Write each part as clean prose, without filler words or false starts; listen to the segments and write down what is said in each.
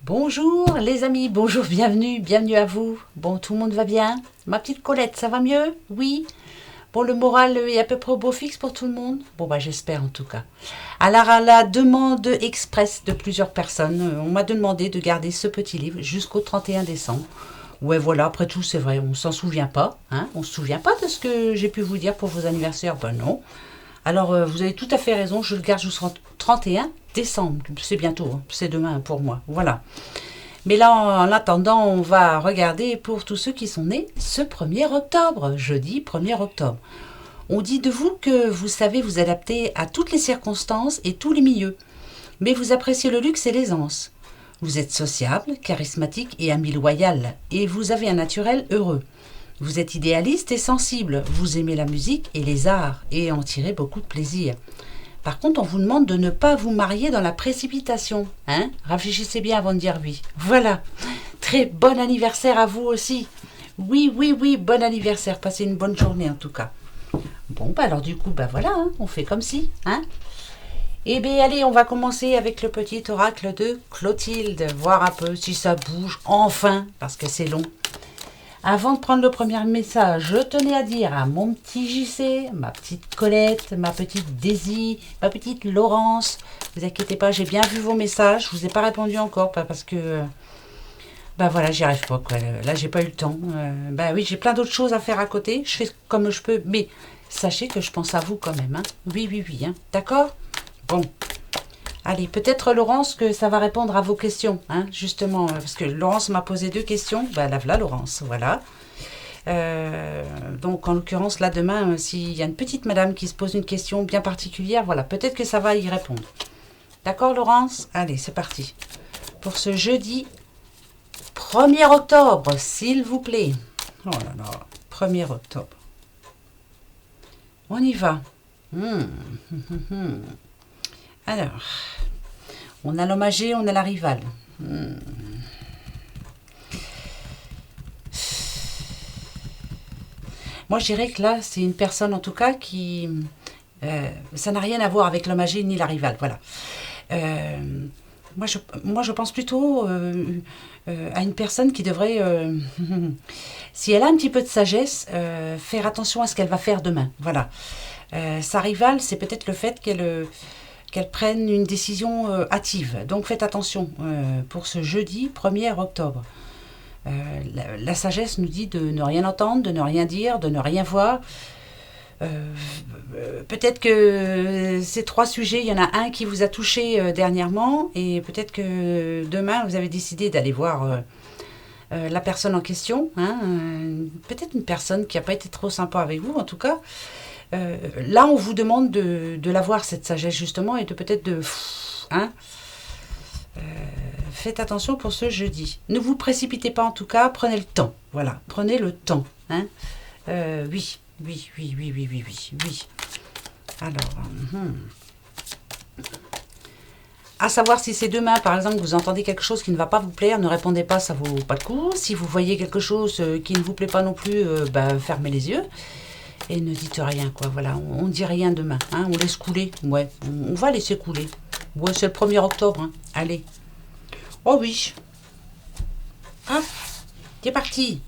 Bonjour les amis, bonjour, bienvenue à vous. Bon, tout le monde va bien? Ma petite Colette, ça va mieux? Oui? Bon, le moral est à peu près au beau fixe pour tout le monde? Bon, bah j'espère en tout cas. Alors, à la demande express de plusieurs personnes, on m'a demandé de garder ce petit livre jusqu'au 31 décembre. Ouais, voilà, après tout, c'est vrai, on s'en souvient pas, hein? On se souvient pas de ce que j'ai pu vous dire pour vos anniversaires? Ben non. Alors, vous avez tout à fait raison, je le garde jusqu'au 31 décembre. C'est bientôt, hein, c'est demain pour moi. Voilà. Mais là, en attendant, on va regarder pour tous ceux qui sont nés ce 1er octobre, jeudi 1er octobre. On dit de vous que vous savez vous adapter à toutes les circonstances et tous les milieux, mais vous appréciez le luxe et l'aisance. Vous êtes sociable, charismatique et ami loyal, et vous avez un naturel heureux. Vous êtes idéaliste et sensible, vous aimez la musique et les arts, et en tirez beaucoup de plaisir. Par contre, on vous demande de ne pas vous marier dans la précipitation. Hein? Réfléchissez bien avant de dire oui. Voilà. Très bon anniversaire à vous aussi. Oui, oui, oui, bon anniversaire. Passez une bonne journée en tout cas. Bon, bah alors du coup, bah voilà, hein, on fait comme si. Hein? Eh bien, allez, on va commencer avec le petit oracle de Clotilde. Voir un peu si ça bouge enfin, parce que c'est long. Avant de prendre le premier message, je tenais à dire à mon petit JC, ma petite Colette, ma petite Daisy, ma petite Laurence, vous inquiétez pas, j'ai bien vu vos messages, je vous ai pas répondu encore, pas parce que, bah voilà, j'y arrive pas, quoi. Là, j'ai pas eu le temps. Bah oui, j'ai plein d'autres choses à faire à côté, je fais comme je peux, mais sachez que je pense à vous quand même, hein. Oui, oui, oui, hein. D'accord? Bon. Allez, peut-être Laurence que ça va répondre à vos questions, hein, justement, parce que Laurence m'a posé 2 questions. Ben là, voilà Laurence, voilà. Donc en l'occurrence, là demain, s'il y a une petite madame qui se pose une question bien particulière, voilà, peut-être que ça va y répondre. D'accord Laurence? Allez, c'est parti. Pour ce jeudi 1er octobre, s'il vous plaît. Oh là là, 1er octobre. On y va. Alors... on a l'homme âgé, on a la rivale. Moi, je dirais que là, c'est une personne, en tout cas, qui... ça n'a rien à voir avec l'homme âgé ni la rivale, voilà. Moi, je pense plutôt à une personne qui devrait, si elle a un petit peu de sagesse, faire attention à ce qu'elle va faire demain, voilà. Sa rivale, c'est peut-être le fait qu'elle prenne une décision hâtive. Donc faites attention pour ce jeudi 1er octobre. La sagesse nous dit de ne rien entendre, de ne rien dire, de ne rien voir. Peut-être que ces 3 sujets, il y en a un qui vous a touché dernièrement et peut-être que demain, vous avez décidé d'aller voir la personne en question. Hein, peut-être une personne qui n'a pas été trop sympa avec vous, en tout cas. Là, on vous demande de l'avoir, cette sagesse, justement, et de peut-être de... Hein, faites attention pour ce jeudi. Ne vous précipitez pas, en tout cas, prenez le temps. Voilà, prenez le temps. Hein. Oui. Alors... à savoir si c'est demain, par exemple, que vous entendez quelque chose qui ne va pas vous plaire, ne répondez pas, ça vaut pas le coup. Si vous voyez quelque chose qui ne vous plaît pas non plus, fermez les yeux. Et ne dites rien, quoi, voilà, on ne dit rien demain, hein, on laisse couler, ouais, on va laisser couler. Ouais, c'est le 1er octobre, hein. Allez. Oh oui. Hop, c'est parti.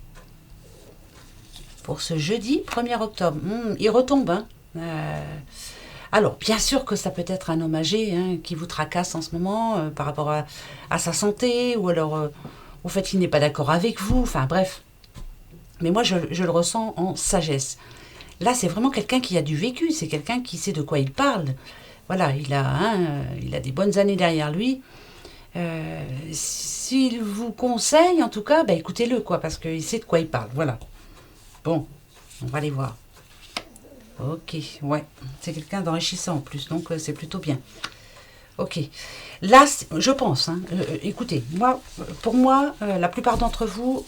Pour ce jeudi 1er octobre, il retombe, hein. Alors, bien sûr que ça peut être un homme âgé hein, qui vous tracasse en ce moment par rapport à sa santé, ou alors au fait qu'il n'est pas d'accord avec vous, enfin bref. Mais moi, je le ressens en sagesse. Là, c'est vraiment quelqu'un qui a du vécu, c'est quelqu'un qui sait de quoi il parle. Voilà, il a des bonnes années derrière lui. S'il vous conseille, en tout cas, écoutez-le, quoi, parce qu'il sait de quoi il parle. Voilà. Bon, on va aller voir. Ok, ouais, c'est quelqu'un d'enrichissant en plus, donc c'est plutôt bien. Ok, là, je pense, hein, écoutez, pour moi, la plupart d'entre vous,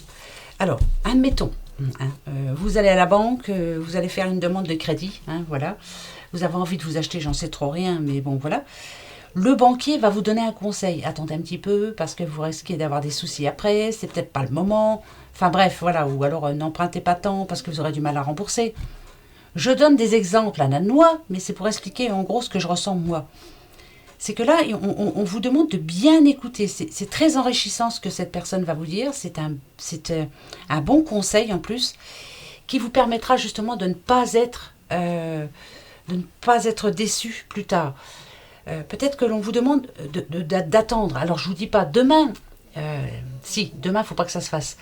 alors, admettons, hein, vous allez à la banque, vous allez faire une demande de crédit, hein, voilà. Vous avez envie de vous acheter, j'en sais trop rien, mais bon, voilà. Le banquier va vous donner un conseil. Attendez un petit peu, parce que vous risquez d'avoir des soucis après, c'est peut-être pas le moment. Enfin bref, voilà, ou alors n'empruntez pas tant, parce que vous aurez du mal à rembourser. Je donne des exemples à la noix, mais c'est pour expliquer en gros ce que je ressens moi. c'est que là, on vous demande de bien écouter. C'est très enrichissant ce que cette personne va vous dire. C'est un bon conseil en plus qui vous permettra justement de ne pas être déçu plus tard. Peut-être que l'on vous demande d'attendre. Alors je vous dis pas demain. Si, demain, il ne faut pas que ça se fasse.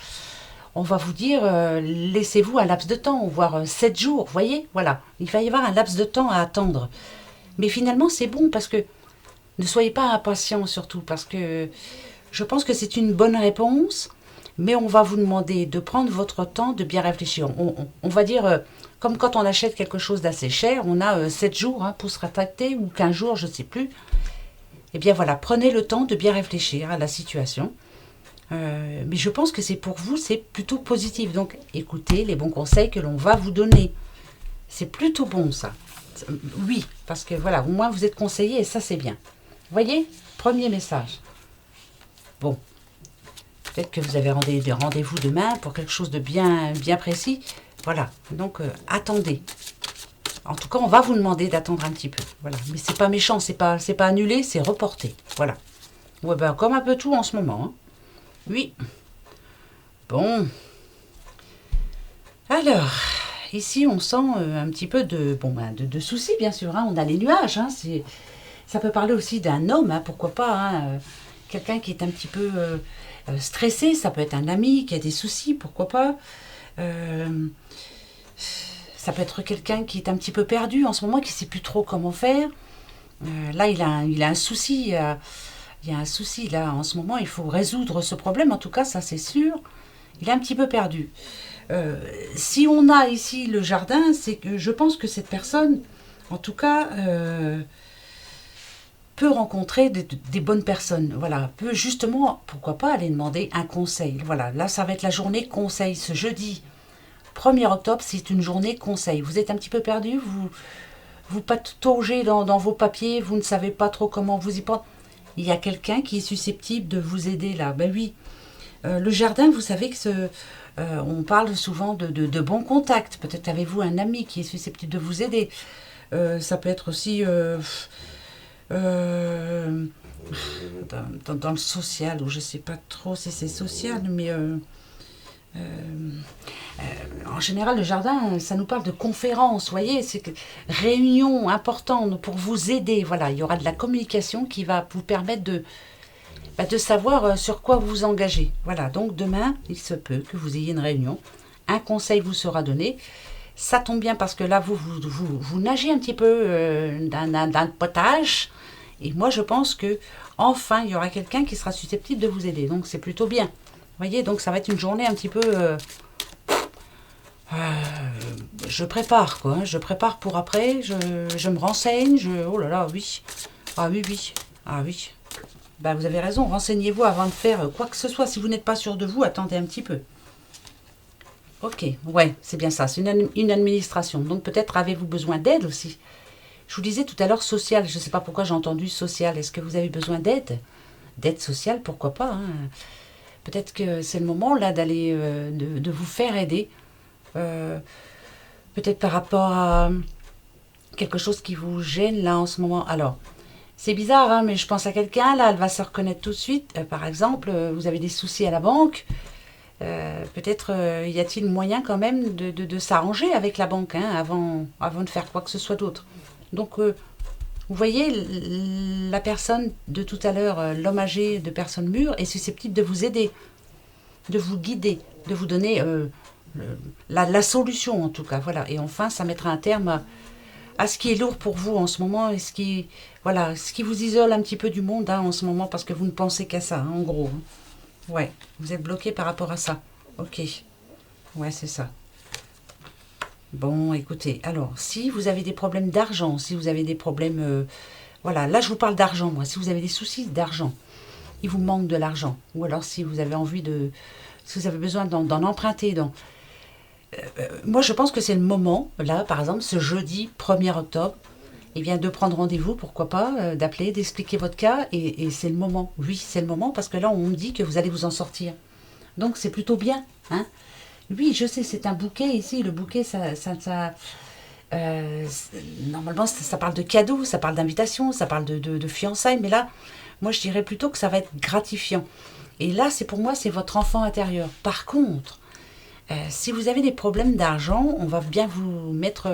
On va vous dire, laissez-vous un laps de temps, voire 7 jours, voyez, voilà. Il va y avoir un laps de temps à attendre. Mais finalement, c'est bon parce que ne soyez pas impatient surtout, parce que je pense que c'est une bonne réponse, mais on va vous demander de prendre votre temps, de bien réfléchir. On va dire, comme quand on achète quelque chose d'assez cher, on a 7 jours pour se rétracter, ou 15 jours, je ne sais plus. Eh bien voilà, prenez le temps de bien réfléchir à la situation. Mais je pense que c'est pour vous, c'est plutôt positif. Donc écoutez les bons conseils que l'on va vous donner. C'est plutôt bon ça. Oui, parce que voilà, au moins vous êtes conseillé et ça c'est bien. Voyez, premier message. Bon, peut-être que vous avez des rendez-vous demain pour quelque chose de bien précis. Voilà, donc attendez. En tout cas, on va vous demander d'attendre un petit peu. Voilà, mais c'est pas méchant, c'est pas annulé, c'est reporté. Voilà. Ouais, ben comme un peu tout en ce moment. Oui. Bon. Alors, ici, on sent un petit peu de soucis, bien sûr. On a les nuages. Ça peut parler aussi d'un homme, pourquoi pas. Quelqu'un qui est un petit peu stressé. Ça peut être un ami qui a des soucis, pourquoi pas. Ça peut être quelqu'un qui est un petit peu perdu en ce moment, qui ne sait plus trop comment faire. Là, il a un souci. Il y a un souci là en ce moment, il faut résoudre ce problème, en tout cas ça c'est sûr, il est un petit peu perdu. Si on a ici le jardin, c'est que je pense que cette personne, en tout cas, peut rencontrer des bonnes personnes, voilà, peut justement, pourquoi pas aller demander un conseil, voilà, là ça va être la journée conseil, ce jeudi 1er octobre, c'est une journée conseil, vous êtes un petit peu perdu, vous pataugez dans vos papiers, vous ne savez pas trop comment vous y prendre. Il y a quelqu'un qui est susceptible de vous aider là. Ben oui, le jardin, vous savez que on parle souvent de bons contacts. Peut-être avez-vous un ami qui est susceptible de vous aider. Ça peut être aussi dans le social, ou je ne sais pas trop si c'est social, mais en général, le jardin, ça nous parle de conférences, vous voyez, c'est que réunions importantes pour vous aider. Voilà, il y aura de la communication qui va vous permettre de savoir sur quoi vous vous engagez. Voilà, donc demain, il se peut que vous ayez une réunion, un conseil vous sera donné. Ça tombe bien parce que là, vous nagez un petit peu dans le potage. Et moi, je pense que enfin, il y aura quelqu'un qui sera susceptible de vous aider. Donc, c'est plutôt bien. Vous voyez, donc ça va être une journée un petit peu... je prépare, quoi. Je prépare pour après. Je me renseigne. Oh là là, oui. Ah oui, oui. Ah oui. Ben, vous avez raison. Renseignez-vous avant de faire quoi que ce soit. Si vous n'êtes pas sûr de vous, attendez un petit peu. Ok, ouais, c'est bien ça. C'est une administration. Donc peut-être avez-vous besoin d'aide aussi. Je vous disais tout à l'heure social. Je ne sais pas pourquoi j'ai entendu social. Est-ce que vous avez besoin d'aide? D'aide sociale, pourquoi pas. Peut-être que c'est le moment là d'aller de vous faire aider. Peut-être par rapport à quelque chose qui vous gêne là en ce moment. Alors, c'est bizarre, mais je pense à quelqu'un, là, elle va se reconnaître tout de suite. Par exemple, vous avez des soucis à la banque. Peut-être y a-t-il moyen quand même de s'arranger avec la banque avant de faire quoi que ce soit d'autre. Donc, vous voyez, la personne de tout à l'heure, l'homme âgé de personnes mûres, est susceptible de vous aider, de vous guider, de vous donner la solution en tout cas. Voilà. Et enfin, ça mettra un terme à ce qui est lourd pour vous en ce moment et ce qui vous isole un petit peu du monde en ce moment parce que vous ne pensez qu'à ça, en gros. Ouais, vous êtes bloqué par rapport à ça. Ok. Ouais, c'est ça. Bon, écoutez, alors, si vous avez des problèmes d'argent, si vous avez des problèmes... voilà, là, je vous parle d'argent, moi. Si vous avez des soucis d'argent, il vous manque de l'argent. Ou alors, si vous avez envie de... Si vous avez besoin d'en emprunter, moi, je pense que c'est le moment, là, par exemple, ce jeudi 1er octobre, eh bien, de prendre rendez-vous, pourquoi pas, d'appeler, d'expliquer votre cas, et c'est le moment. Oui, c'est le moment, parce que là, on me dit que vous allez vous en sortir. Donc, c'est plutôt bien, Oui, je sais, c'est un bouquet ici. Le bouquet, ça Normalement, ça parle de cadeaux, ça parle d'invitation, ça parle de fiançailles, mais là, moi, je dirais plutôt que ça va être gratifiant. Et là, pour moi, c'est votre enfant intérieur. Par contre, si vous avez des problèmes d'argent, on va bien vous mettre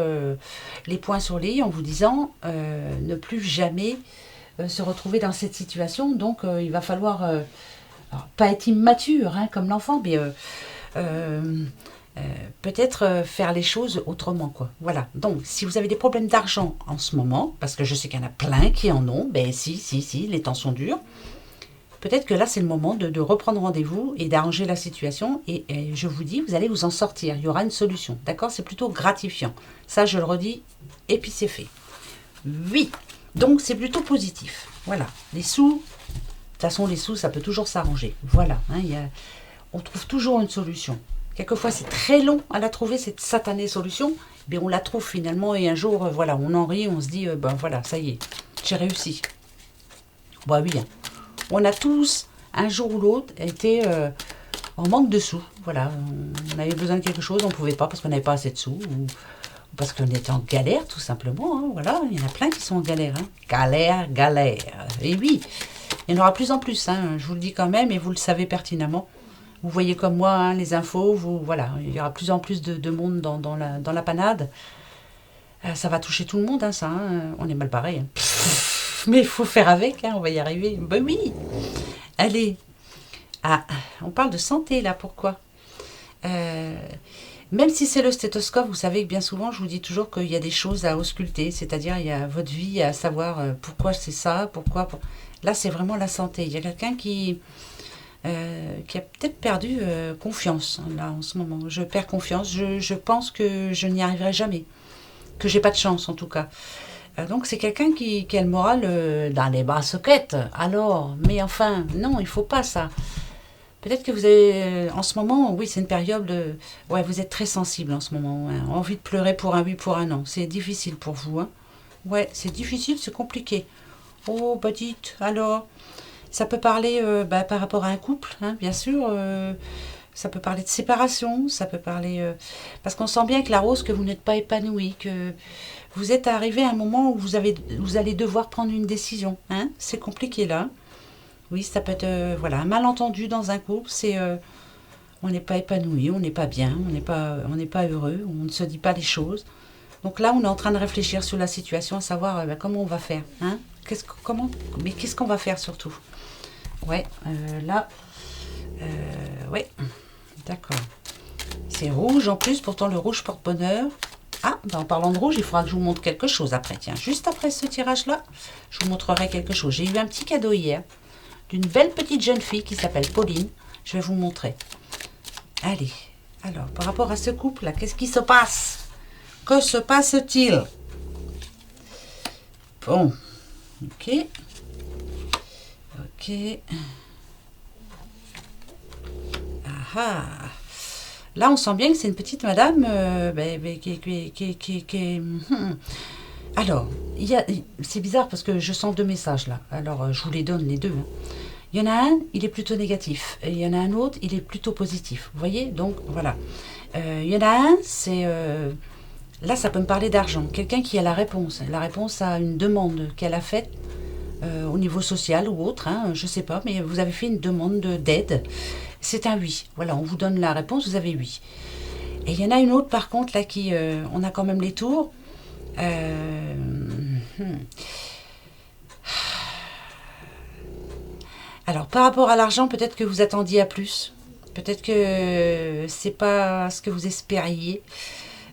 les points sur les i en vous disant ne plus jamais se retrouver dans cette situation. Donc, il va falloir pas être immature hein, comme l'enfant, mais peut-être faire les choses autrement, quoi. Voilà. Donc, si vous avez des problèmes d'argent en ce moment, parce que je sais qu'il y en a plein qui en ont, ben si, les temps sont durs. Peut-être que là, c'est le moment de reprendre rendez-vous et d'arranger la situation. Et je vous dis, vous allez vous en sortir. Il y aura une solution. D'accord? C'est plutôt gratifiant. Ça, je le redis. Et puis, c'est fait. Oui. Donc, c'est plutôt positif. Voilà. Les sous. De toute façon, les sous, ça peut toujours s'arranger. Voilà. Hein, on trouve toujours une solution. Quelquefois, c'est très long à la trouver, cette satanée solution. Mais on la trouve finalement. Et un jour, voilà, on en rit. On se dit, ben voilà, ça y est. J'ai réussi. Bah oui, hein. On a tous, un jour ou l'autre, été en manque de sous. Voilà, on avait besoin de quelque chose, on ne pouvait pas parce qu'on n'avait pas assez de sous. Ou parce qu'on était en galère, tout simplement. Hein, voilà, il y en a plein qui sont en galère. Hein. Galère. Et oui, il y en aura de plus en plus. Hein, je vous le dis quand même et vous le savez pertinemment. Vous voyez comme moi hein, les infos. Voilà, il y aura de plus en plus de monde dans la panade. Ça va toucher tout le monde, hein, ça. Hein, on est mal barré. Hein. Mais il faut faire avec, hein, on va y arriver. Ben oui. Allez. Ah, on parle de santé là, pourquoi Même si c'est le stéthoscope, vous savez que bien souvent, je vous dis toujours qu'il y a des choses à ausculter, c'est-à-dire il y a votre vie à savoir pourquoi c'est ça, pourquoi. Là, c'est vraiment la santé. Il y a quelqu'un qui a peut-être perdu confiance là en ce moment. Je perds confiance. Je pense que je n'y arriverai jamais, que j'ai pas de chance en tout cas. Donc c'est quelqu'un qui a le moral dans les bas sockets. Alors, mais enfin, non, il faut pas ça. Peut-être que vous avez, en ce moment, oui, c'est une période de... Ouais, vous êtes très sensible en ce moment. Hein. Envie de pleurer pour un oui, pour un non. C'est difficile pour vous. Hein. Ouais, c'est difficile, c'est compliqué. Oh, bah dites, alors... Ça peut parler par rapport à un couple, hein, bien sûr. Ça peut parler de séparation, ça peut parler... parce qu'on sent bien que la rose, que vous n'êtes pas épanoui, que... Vous êtes arrivé à un moment où vous allez devoir prendre une décision. Hein, c'est compliqué là. Oui, ça peut être un malentendu dans un couple. C'est on n'est pas épanoui, on n'est pas bien, on n'est pas heureux, on ne se dit pas les choses. Donc là, on est en train de réfléchir sur la situation, à savoir comment on va faire. Hein, qu'est-ce qu'on va faire surtout. Ouais, là, ouais, d'accord. C'est rouge en plus, pourtant le rouge porte bonheur. Ah, en parlant de rouge, il faudra que je vous montre quelque chose après. Tiens, juste après ce tirage-là, je vous montrerai quelque chose. J'ai eu un petit cadeau hier d'une belle petite jeune fille qui s'appelle Pauline. Je vais vous montrer. Allez, alors, par rapport à ce couple-là, qu'est-ce qui se passe? Que se passe-t-il? Bon, ok. Ah. Là, on sent bien que c'est une petite madame qui Alors, c'est bizarre parce que je sens deux messages là. Alors, je vous les donne les deux. Hein. Il y en a un, il est plutôt négatif. Et il y en a un autre, il est plutôt positif. Vous voyez? Donc, voilà. Il y en a un, c'est... là, ça peut me parler d'argent. Quelqu'un qui a la réponse. La réponse à une demande qu'elle a faite au niveau social ou autre. Hein, je ne sais pas, mais vous avez fait une demande d'aide. C'est un oui. Voilà, on vous donne la réponse, vous avez oui. Et il y en a une autre, par contre, là, qui... on a quand même les tours. Alors, par rapport à l'argent, peut-être que vous attendiez à plus. Peut-être que c'est pas ce que vous espériez.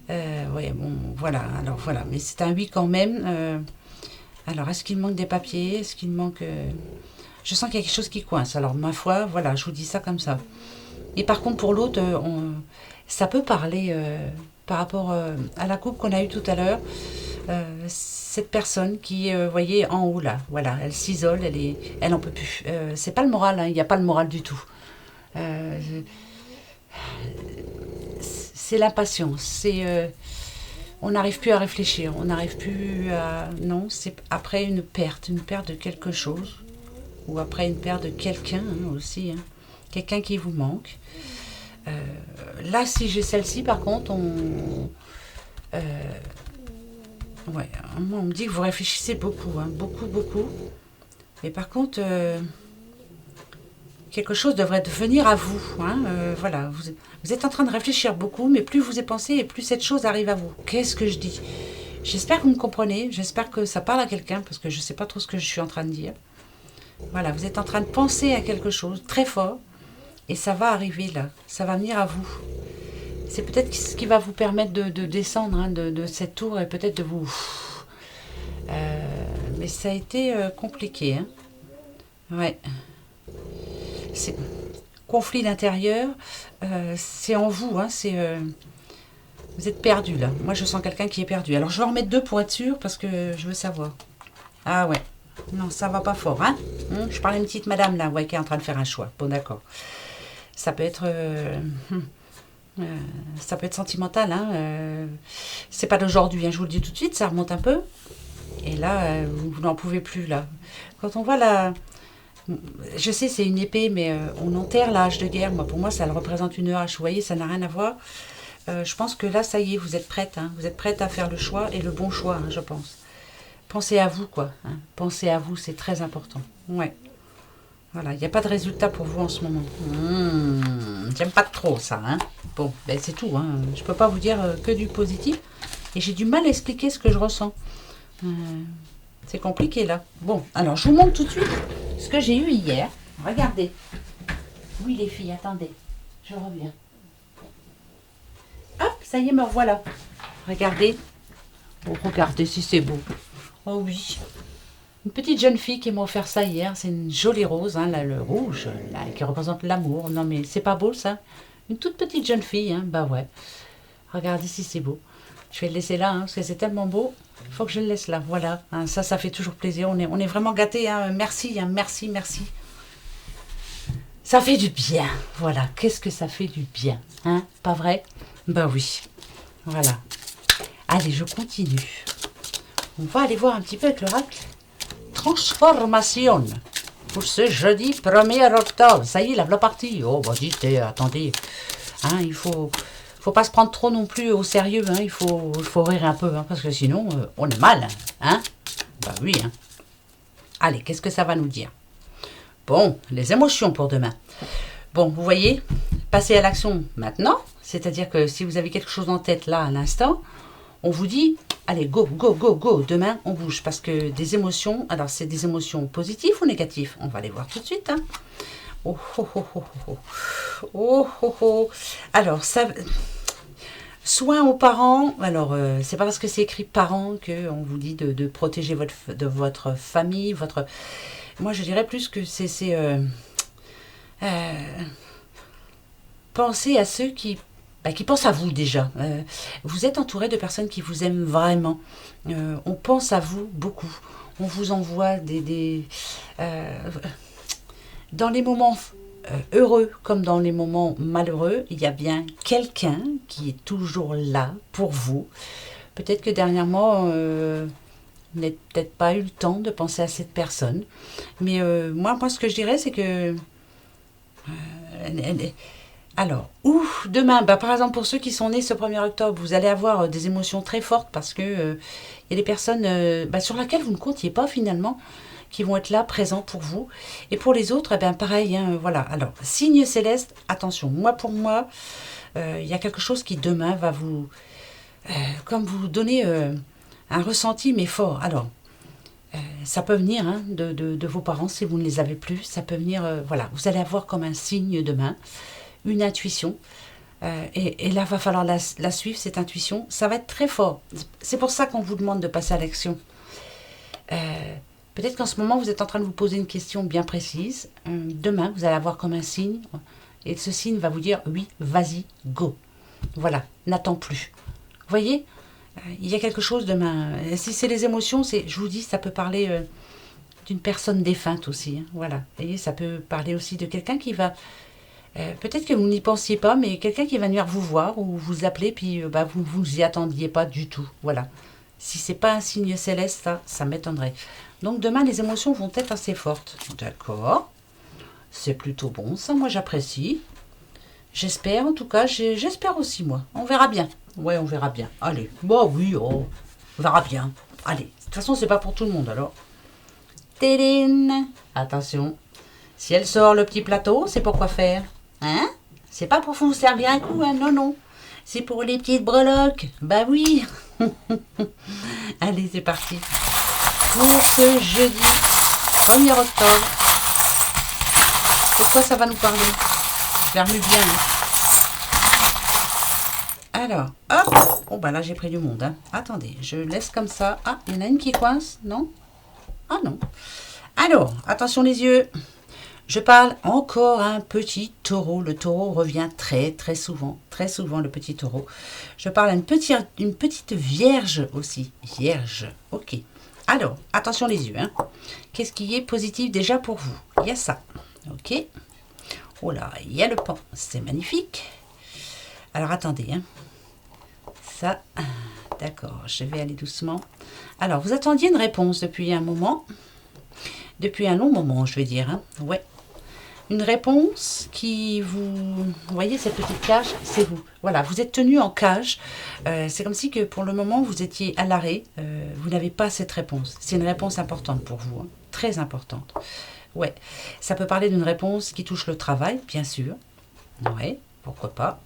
Ouais, bon, voilà. Alors, voilà. Mais c'est un oui quand même. Alors, est-ce qu'il manque des papiers? Est-ce qu'il manque... Je sens qu'il y a quelque chose qui coince. Alors, ma foi, voilà, je vous dis ça comme ça. Et par contre, pour l'autre, ça peut parler par rapport à la coupe qu'on a eue tout à l'heure. Cette personne qui, voyez, en haut là, voilà, elle s'isole, elle en peut plus. C'est pas le moral, hein, il n'y a pas le moral du tout. C'est l'impatience, c'est... on n'arrive plus à réfléchir, on n'arrive plus à... Non, c'est après une perte de quelque chose. Ou après une perte de quelqu'un hein, aussi. Hein. Quelqu'un qui vous manque. Là, si j'ai celle-ci, par contre, Ouais, moi, on me dit que vous réfléchissez beaucoup, hein, beaucoup, beaucoup. Mais par contre, quelque chose devrait venir à vous. Hein, voilà, vous êtes en train de réfléchir beaucoup, mais plus vous y pensez et plus cette chose arrive à vous. Qu'est-ce que je dis? J'espère que vous me comprenez, j'espère que ça parle à quelqu'un, parce que je ne sais pas trop ce que je suis en train de dire. Voilà, vous êtes en train de penser à quelque chose très fort, et ça va arriver là, ça va venir à vous. C'est peut-être ce qui va vous permettre de descendre hein, de cette tour, et peut-être de vous... mais ça a été compliqué. Hein. Ouais. C'est... Conflit d'intérieur, c'est en vous, hein, vous êtes perdu là. Moi je sens quelqu'un qui est perdu. Alors je vais en remettre deux pour être sûr parce que je veux savoir. Ah ouais. Non, ça va pas fort, hein. Je parle à une petite madame là, ouais, qui est en train de faire un choix. Bon d'accord. Ça peut être ça peut être sentimental, hein. C'est pas d'aujourd'hui, hein, je vous le dis tout de suite, ça remonte un peu. Et là, vous n'en pouvez plus là. Quand on voit la... Je sais, c'est une épée, mais on enterre la hache de guerre. Moi, pour moi, ça représente une hache. Vous voyez, ça n'a rien à voir. Je pense que là, ça y est, vous êtes prête. Hein. Vous êtes prête à faire le choix et le bon choix, hein, je pense. Pensez à vous, quoi. Hein. Pensez à vous, c'est très important. Ouais. Voilà, il n'y a pas de résultat pour vous en ce moment. J'aime pas trop ça. Hein. Bon, ben c'est tout. Hein. Je peux pas vous dire que du positif. Et j'ai du mal à expliquer ce que je ressens. C'est compliqué, là. Bon, alors, je vous montre tout de suite ce que j'ai eu hier. Regardez. Oui, les filles, attendez. Je reviens. Hop, ça y est, me revoilà. Regardez. Oh, regardez si c'est beau. Oh oui. Une petite jeune fille qui m'a offert ça hier. C'est une jolie rose, hein, là, le rouge, là, qui représente l'amour. Non, mais c'est pas beau, ça? Une toute petite jeune fille, hein. Bah ouais. Regardez si c'est beau. Je vais le laisser là, hein, parce que c'est tellement beau. Il faut que je le laisse là. Voilà. Hein, ça fait toujours plaisir. On est vraiment gâtés. Hein. Merci, hein, merci, merci. Ça fait du bien. Voilà. Qu'est-ce que ça fait du bien? Hein? Pas vrai? Bah oui. Voilà. Allez, je continue. On va aller voir un petit peu avec l'oracle. Transformation. Pour ce jeudi 1er octobre. Ça y est, la voilà partie. Oh, bah dites, attendez. Hein, il faut pas se prendre trop non plus au sérieux. Hein. Il faut rire un peu. Hein, parce que sinon, on est mal. Hein? Bah oui. Hein. Allez, qu'est-ce que ça va nous dire? Bon, les émotions pour demain. Bon, vous voyez, passez à l'action maintenant. C'est-à-dire que si vous avez quelque chose en tête là, à l'instant, on vous dit, allez, go, go, go, go. Demain, on bouge. Parce que des émotions, alors c'est des émotions positives ou négatives? On va les voir tout de suite. Hein. Oh, oh, oh, oh, oh. Oh, oh, oh. Alors, ça... Soin aux parents. Alors, c'est pas parce que c'est écrit parents qu'on vous dit de protéger votre famille, votre... Moi, je dirais plus que c'est penser à ceux qui pensent à vous déjà. Vous êtes entouré de personnes qui vous aiment vraiment. On pense à vous beaucoup. On vous envoie dans les moments heureux comme dans les moments malheureux, il y a bien quelqu'un qui est toujours là pour vous. Peut-être que dernièrement, vous n'avez peut-être pas eu le temps de penser à cette personne. Mais moi, ce que je dirais, c'est que... alors, demain, par exemple, pour ceux qui sont nés ce 1er octobre, vous allez avoir des émotions très fortes parce que y a des personnes sur lesquelles vous ne comptiez pas finalement, qui vont être là, présents pour vous. Et pour les autres, pareil, hein, voilà. Alors, signe céleste, attention, pour moi, il y a quelque chose qui demain va vous... comme vous donner un ressenti, mais fort. Alors, ça peut venir hein, de vos parents, si vous ne les avez plus. Ça peut venir, voilà, vous allez avoir comme un signe demain, une intuition. Et là, va falloir la suivre, cette intuition. Ça va être très fort. C'est pour ça qu'on vous demande de passer à l'action. Peut-être qu'en ce moment, vous êtes en train de vous poser une question bien précise. Demain, vous allez avoir comme un signe. Et ce signe va vous dire, oui, vas-y, go. Voilà, n'attends plus. Vous voyez, il y a quelque chose demain. Si c'est les émotions, je vous dis, ça peut parler d'une personne défunte aussi. Hein, voilà. Vous voyez, ça peut parler aussi de quelqu'un qui va... peut-être que vous n'y pensiez pas, mais quelqu'un qui va venir vous voir ou vous appeler, puis vous ne vous y attendiez pas du tout. Voilà. Si c'est pas un signe céleste, ça m'étonnerait. Donc demain, les émotions vont être assez fortes. D'accord. C'est plutôt bon, ça, moi j'apprécie. J'espère, en tout cas, j'espère aussi, moi. On verra bien. Ouais, on verra bien. Allez, bah oui, oh. On verra bien. Allez, de toute façon, c'est pas pour tout le monde, alors. Téline. Attention. Si elle sort le petit plateau, c'est pour quoi faire? Hein? C'est pas pour vous servir un coup, hein? Non, non. C'est pour les petites breloques. Bah oui. Allez, c'est parti. Pour ce jeudi 1er octobre. Pourquoi ça va nous parler? Je ferme bien. Hein. Alors, hop. Oh, bah là, j'ai pris du monde. Hein. Attendez, je laisse comme ça. Ah, il y en a une qui coince, non? Ah non. Alors, attention les yeux. Je parle encore à un petit taureau. Le taureau revient très souvent le petit taureau. Je parle à une petite vierge aussi. Vierge, ok. Alors, attention les yeux. Hein. Qu'est-ce qui est positif déjà pour vous? Il y a ça, ok. Oh là, il y a le pan, c'est magnifique. Alors, attendez. Hein. Ça, d'accord, je vais aller doucement. Alors, vous attendiez une réponse depuis un moment. Depuis un long moment, je vais dire. Hein. Ouais. Une réponse qui vous voyez cette petite cage, c'est vous. Voilà, vous êtes tenu en cage. C'est comme si que pour le moment, vous étiez à l'arrêt. Vous n'avez pas cette réponse. C'est une réponse importante pour vous. Hein. Très importante. Ouais. Ça peut parler d'une réponse qui touche le travail, bien sûr. Ouais, pourquoi pas.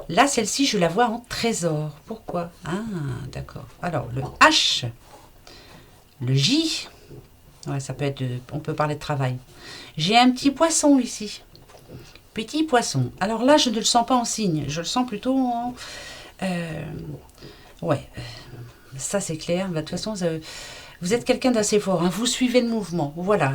Là, celle-ci, je la vois en trésor. Pourquoi? Ah, d'accord. Alors, le H, le J... Ouais, ça peut être, on peut parler de travail. J'ai un petit poisson ici. Petit poisson. Alors là, je ne le sens pas en signe. Je le sens plutôt en... ouais, ça c'est clair. De toute façon, vous êtes quelqu'un d'assez fort. Hein. Vous suivez le mouvement. Voilà.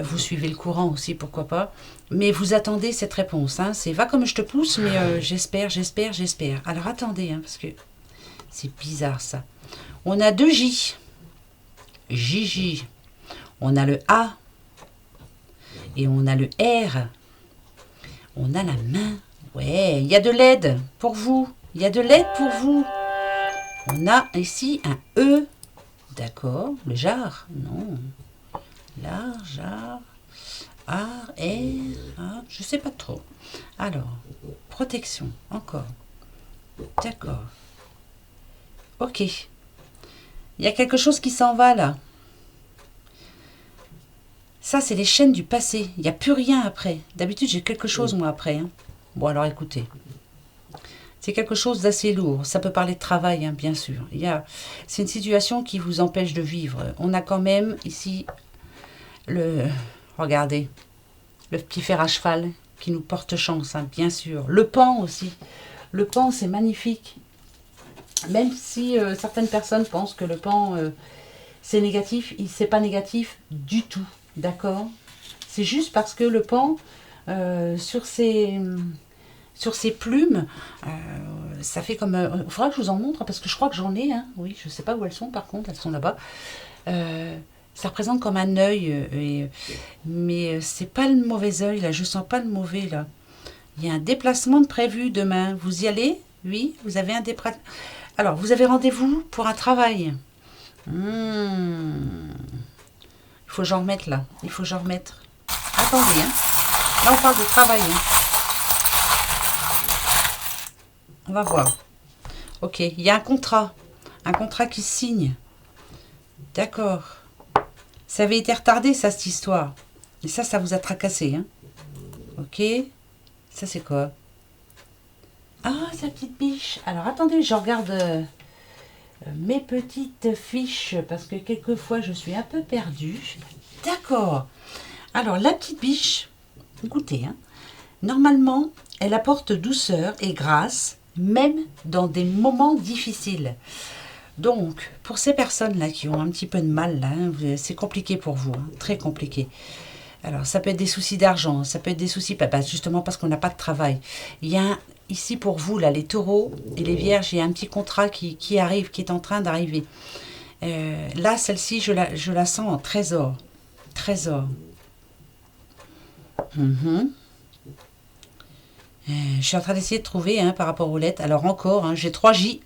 Vous suivez le courant aussi, pourquoi pas. Mais vous attendez cette réponse. Hein. C'est va comme je te pousse, mais j'espère. Alors attendez, hein, parce que c'est bizarre ça. On a 2 J. JJ, on a le A et on a le R, on a la main, ouais, il y a de l'aide pour vous, On a ici un E, d'accord, le jar, non, là, jar, R, je sais pas trop. Alors, protection, encore, d'accord, ok. Il y a quelque chose qui s'en va là. Ça, c'est les chaînes du passé. Il n'y a plus rien après. D'habitude, j'ai quelque chose moi après. Hein. Bon, alors écoutez. C'est quelque chose d'assez lourd. Ça peut parler de travail, hein, bien sûr. C'est une situation qui vous empêche de vivre. On a quand même ici regardez, le petit fer à cheval qui nous porte chance, hein, bien sûr. Le pan aussi. Le pan, c'est magnifique. Même si certaines personnes pensent que le pan, c'est négatif, c'est pas négatif du tout, d'accord? C'est juste parce que le pan, sur ses plumes, ça fait comme... Il faudra que je vous en montre, parce que je crois que j'en ai, hein, oui, je sais pas où elles sont par contre, elles sont là-bas. Ça représente comme un œil, mais c'est pas le mauvais œil, là, je sens pas le mauvais, là. Il y a un déplacement de prévu demain, vous y allez? Oui, vous avez un déplacement... Alors, vous avez rendez-vous pour un travail. Il faut que j'en remette là. Attendez, hein. Là, on parle de travail. Hein. On va voir. Ok, il y a un contrat. Un contrat qui se signe. D'accord. Ça avait été retardé, ça, cette histoire. Et ça vous a tracassé. Hein. Ok. Ça, c'est quoi? Ah, sa petite biche. Alors, attendez, je regarde mes petites fiches, parce que quelquefois, je suis un peu perdue. D'accord. Alors, la petite biche, écoutez, hein, normalement, elle apporte douceur et grâce, même dans des moments difficiles. Donc, pour ces personnes-là qui ont un petit peu de mal, là, hein, c'est compliqué pour vous, hein, très compliqué. Alors, ça peut être des soucis d'argent, ça peut être des soucis, justement parce qu'on n'a pas de travail. Il y a ici pour vous, là, les taureaux et les vierges, il y a un petit contrat qui arrive, qui est en train d'arriver. Là, celle-ci, je la sens en trésor. Trésor. Je suis en train d'essayer de trouver, hein, par rapport aux lettres. Alors encore, hein, j'ai 3 J.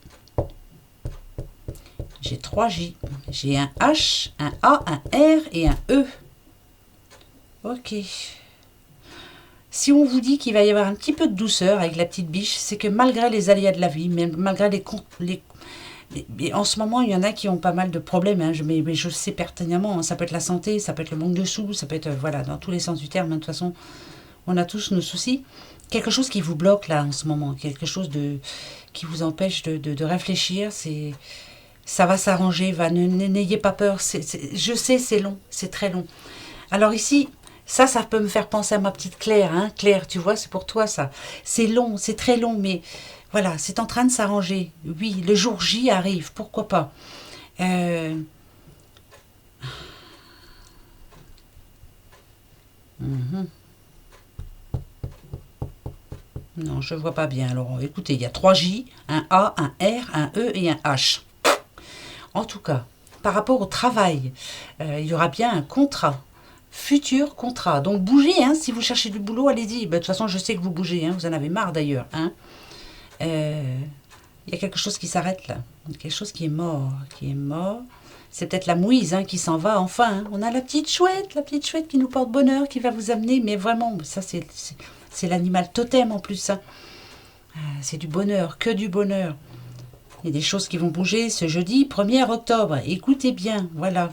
J'ai 3 J. J'ai un H, un A, un R et un E. Ok. Si on vous dit qu'il va y avoir un petit peu de douceur avec la petite biche, c'est que malgré les aléas de la vie, même malgré Mais en ce moment, il y en a qui ont pas mal de problèmes, hein, mais je le sais pertinemment, hein, ça peut être la santé, ça peut être le manque de sous, ça peut être, voilà, dans tous les sens du terme, hein, de toute façon, on a tous nos soucis. Quelque chose qui vous bloque là en ce moment, quelque chose qui vous empêche de réfléchir, ça va s'arranger, n'ayez pas peur, je sais, c'est long, c'est très long. Alors ici, ça peut me faire penser à ma petite Claire, hein, Claire, tu vois, c'est pour toi ça. C'est long, c'est très long, mais voilà, c'est en train de s'arranger. Oui, le jour J arrive, pourquoi pas. Non, je ne vois pas bien. Alors, écoutez, il y a 3 J, un A, un R, un E et un H. En tout cas, par rapport au travail, il y aura bien un contrat. Futur contrat. Donc, bougez, hein, si vous cherchez du boulot, allez-y. De toute façon, je sais que vous bougez, hein, vous en avez marre d'ailleurs. Hein. Il y a quelque chose qui s'arrête là. Quelque chose qui est mort. C'est peut-être la mouise hein, qui s'en va enfin. Hein. On a la petite chouette qui nous porte bonheur, qui va vous amener. Mais vraiment, ça c'est l'animal totem en plus. Hein. C'est du bonheur, que du bonheur. Il y a des choses qui vont bouger ce jeudi 1er octobre. Écoutez bien, voilà. De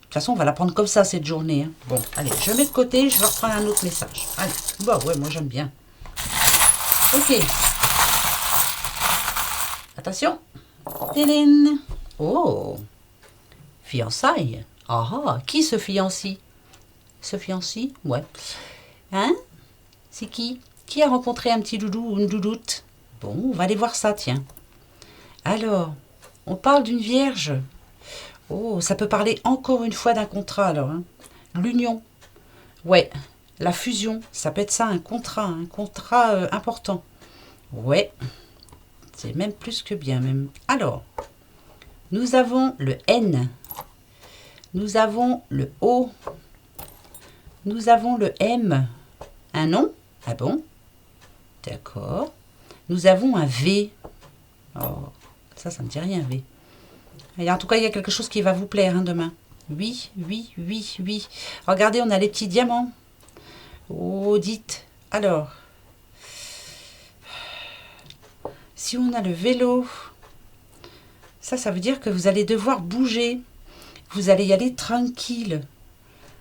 toute façon, on va la prendre comme ça cette journée. Hein. Bon, allez, je mets de côté, je vais reprendre un autre message. Allez, bah ouais, moi j'aime bien. Ok. Attention. Hélène. Oh. Fiançailles. Ah, qui se fiancie? Se fiancie? Ouais. Hein? C'est qui? Qui a rencontré un petit doudou ou une doudoute? Bon, on va aller voir ça, tiens. Alors, on parle d'une vierge. Oh, ça peut parler encore une fois d'un contrat, alors. Hein. L'union. Ouais, la fusion. Ça peut être ça, un contrat important. Ouais, c'est même plus que bien, même. Alors, nous avons le N. Nous avons le O. Nous avons le M. Un nom? Ah bon? D'accord. Nous avons un V. Oh, ça me dit rien, V. Et en tout cas, il y a quelque chose qui va vous plaire hein, demain. Oui. Regardez, on a les petits diamants. Oh, dites. Alors, si on a le vélo, ça veut dire que vous allez devoir bouger. Vous allez y aller tranquille.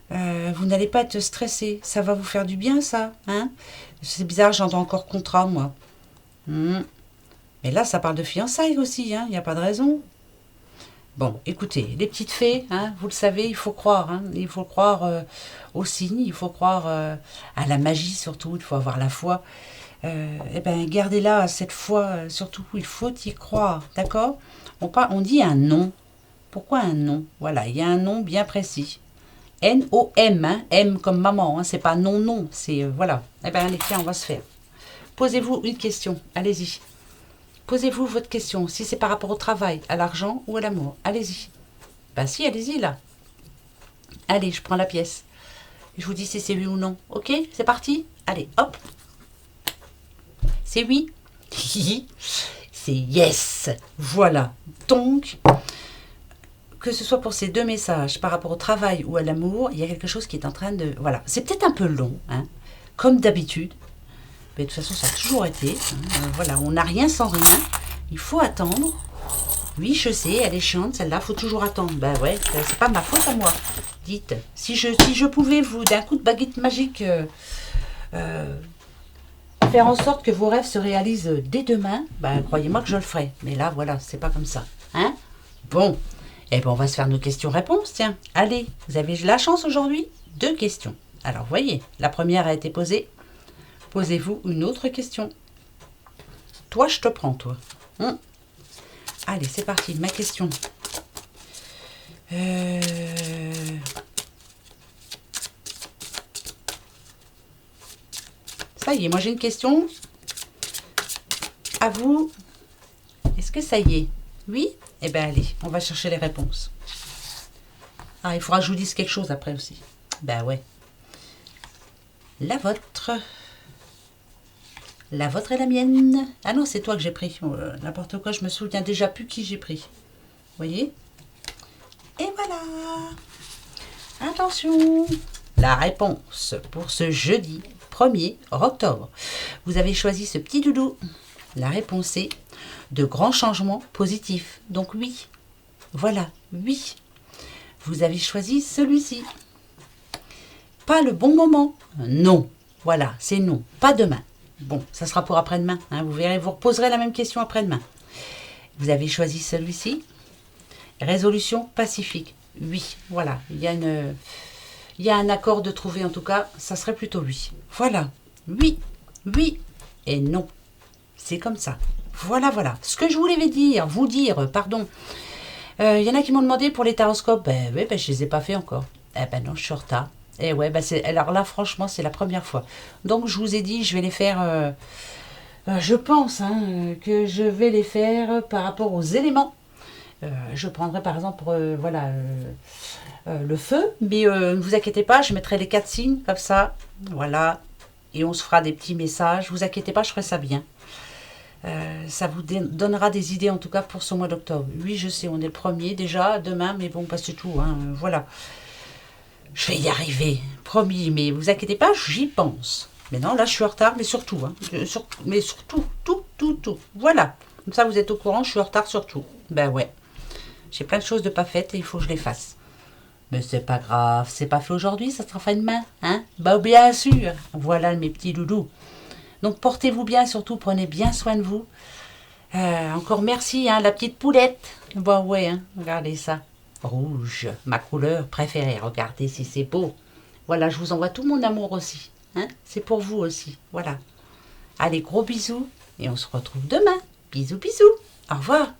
Vous n'allez pas être stressé. Ça va vous faire du bien, ça. Hein? C'est bizarre, j'entends encore contrat, moi. Mais là, ça parle de fiançailles aussi. Hein? Il n'y a pas de raison. Bon, écoutez, les petites fées, hein, vous le savez, il faut croire. Hein? Il faut croire aux signes, il faut croire à la magie surtout. Il faut avoir la foi. Eh bien, gardez-la cette foi. Surtout, il faut y croire. D'accord? On dit un nom. Pourquoi un nom? Voilà, il y a un nom bien précis. N-O-M, hein, M comme maman, hein, c'est pas non, c'est voilà. Eh bien, allez, tiens, on va se faire. Posez-vous une question, allez-y. Posez-vous votre question, si c'est par rapport au travail, à l'argent ou à l'amour. Allez-y. Ben si, allez-y là. Allez, je prends la pièce. Je vous dis si c'est oui ou non. Ok, c'est parti. Allez, hop. C'est oui. C'est yes. Voilà. Donc, que ce soit pour ces deux messages, par rapport au travail ou à l'amour, il y a quelque chose qui est en train de... Voilà. C'est peut-être un peu long, hein, comme d'habitude. Mais de toute façon, ça a toujours été. Hein, voilà, on n'a rien sans rien. Il faut attendre. Oui, je sais, elle est chiante, celle-là, il faut toujours attendre. Ben ouais, c'est pas ma faute à moi. Dites, si je pouvais vous, d'un coup de baguette magique, faire en sorte que vos rêves se réalisent dès demain, ben croyez-moi que je le ferai. Mais là, voilà, c'est pas comme ça. Hein? Bon, eh ben on va se faire nos questions-réponses, tiens. Allez, vous avez la chance aujourd'hui? 2 questions. Alors, voyez, la première a été posée. Posez-vous une autre question. Toi, je te prends, toi. Allez, c'est parti. Ma question. Ça y est, moi j'ai une question. À vous. Est-ce que ça y est? Oui? Eh bien, allez, on va chercher les réponses. Ah, il faudra que je vous dise quelque chose après aussi. Ben ouais. La vôtre. La vôtre et la mienne. Ah non, c'est toi que j'ai pris. N'importe quoi, je me souviens déjà plus qui j'ai pris. Vous voyez? Et voilà. Attention. La réponse pour ce jeudi 1er octobre. Vous avez choisi ce petit doudou. La réponse est de grands changements positifs. Donc oui, voilà, oui. Vous avez choisi celui-ci. Pas le bon moment. Non. Voilà, c'est non. Pas demain. Bon, ça sera pour après-demain. Hein, vous verrez, vous reposerez la même question après-demain. Vous avez choisi celui-ci. Résolution pacifique. Oui, voilà. Il y a un accord de trouver en tout cas. Ça serait plutôt oui. Voilà. Oui, oui et non. C'est comme ça. Voilà, voilà. Ce que je voulais vous dire, pardon. Il y en a qui m'ont demandé pour les taroscopes. Ben oui, ben, je les ai pas fait encore. Eh ben non, je suis en retard. Et ouais, ben alors là, franchement, c'est la première fois. Donc, je vous ai dit, je vais les faire. Je pense que je vais les faire par rapport aux éléments. Je prendrai par exemple, voilà, le feu. Mais ne vous inquiétez pas, je mettrai les 4 signes comme ça. Voilà. Et on se fera des petits messages. Vous inquiétez pas, je ferai ça bien. Ça vous donnera des idées en tout cas pour ce mois d'octobre. Oui, je sais, on est le 1er déjà, demain, mais bon, pas c'est tout. Voilà. Je vais y arriver, promis, mais vous inquiétez pas, j'y pense. Mais non, là, je suis en retard, mais surtout. Mais surtout, tout. Voilà. Comme ça, vous êtes au courant, je suis en retard sur tout. Ben ouais. J'ai plein de choses de pas faites et il faut que je les fasse. Mais c'est pas grave, c'est pas fait aujourd'hui, ça sera fait demain, hein? Bah bien sûr. Voilà mes petits loulous. Donc portez-vous bien, surtout prenez bien soin de vous. Encore merci, la petite poulette. Bon ouais, regardez ça. Rouge, ma couleur préférée. Regardez si c'est beau. Voilà, je vous envoie tout mon amour aussi. C'est pour vous aussi. Voilà. Allez, gros bisous. Et on se retrouve demain. Bisous, bisous. Au revoir.